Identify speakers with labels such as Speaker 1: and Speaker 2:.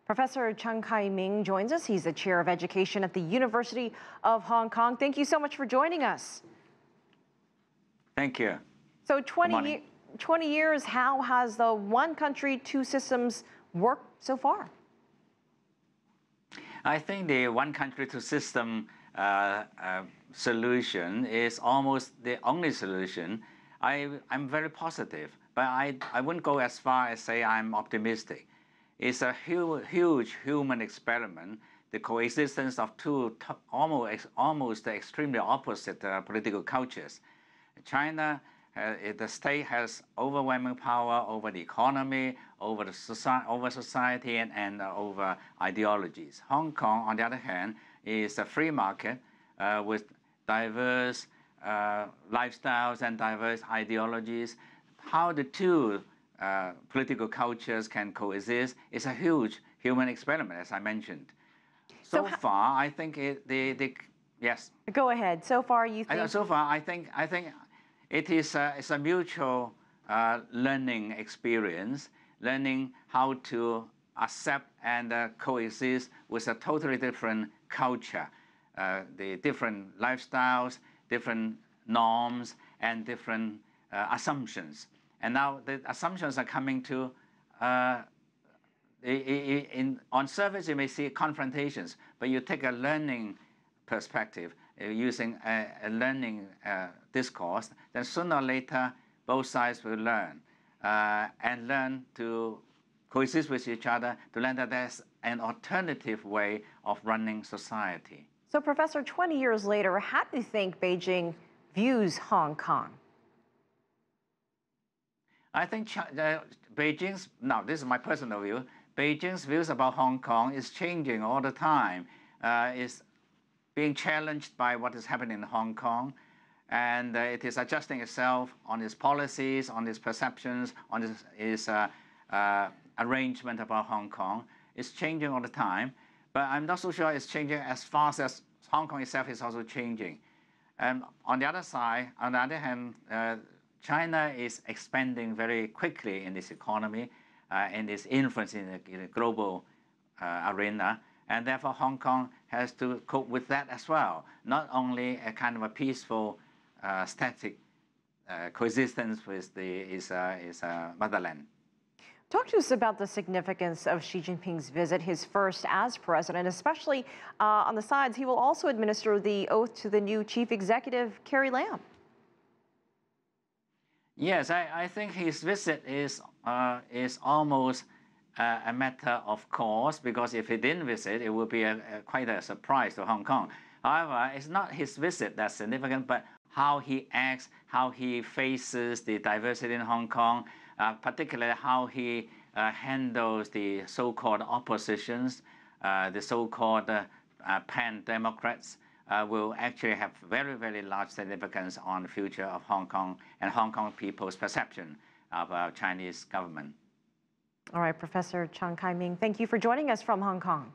Speaker 1: Professor Cheng Kai Ming joins us. He's the chair of education at the University of Hong Kong. Thank you so much for joining us.
Speaker 2: Thank you.
Speaker 1: So 20 years, how has the one country, two systems worked so far?
Speaker 2: I think the one country, two system solution is almost the only solution. I'm very positive, but I wouldn't go as far as say I'm optimistic. It's a huge human experiment, the coexistence of two almost extremely opposite political cultures. China, the state has overwhelming power over the economy, over society, and over ideologies. Hong Kong, on the other hand, is a free market with diverse lifestyles and diverse ideologies. How the two political cultures can coexist is a huge human experiment, as I mentioned. So far, I think yes.
Speaker 1: Go ahead. So far, you think?
Speaker 2: So far, I think it is it's a mutual learning experience, learning how to accept and coexist with a totally different culture, the different lifestyles, different norms, and different assumptions. And now the assumptions are coming to, on surface you may see confrontations, but you take a learning perspective, using a learning discourse, then sooner or later both sides will learn and learn to coexist with each other, to learn that there's an alternative way of running society.
Speaker 1: So Professor, 20 years later, how do you think Beijing views Hong Kong?
Speaker 2: I think Beijing's, now this is my personal view, Beijing's views about Hong Kong is changing all the time. Is being challenged by what is happening in Hong Kong, and it is adjusting itself on its policies, on its perceptions, on its arrangement about Hong Kong. It's changing all the time, but I'm not so sure it's changing as fast as Hong Kong itself is also changing. On the other side, on the other hand, China is expanding very quickly in its economy and its influence in the global arena. And therefore, Hong Kong has to cope with that as well. Not only a kind of a peaceful, static coexistence with its motherland.
Speaker 1: Talk to us about the significance of Xi Jinping's visit, his first as president, especially on the sides. He will also administer the oath to the new chief executive, Carrie Lam.
Speaker 2: Yes, I think his visit is almost a matter of course, because if he didn't visit, it would be quite a surprise to Hong Kong. However, it's not his visit that's significant, but how he acts, how he faces the diversity in Hong Kong, particularly how he handles the so-called oppositions, the so-called pan-democrats, will actually have very, very large significance on the future of Hong Kong and Hong Kong people's perception of our Chinese government.
Speaker 1: All right, Professor Cheng Kai Ming, thank you for joining us from Hong Kong.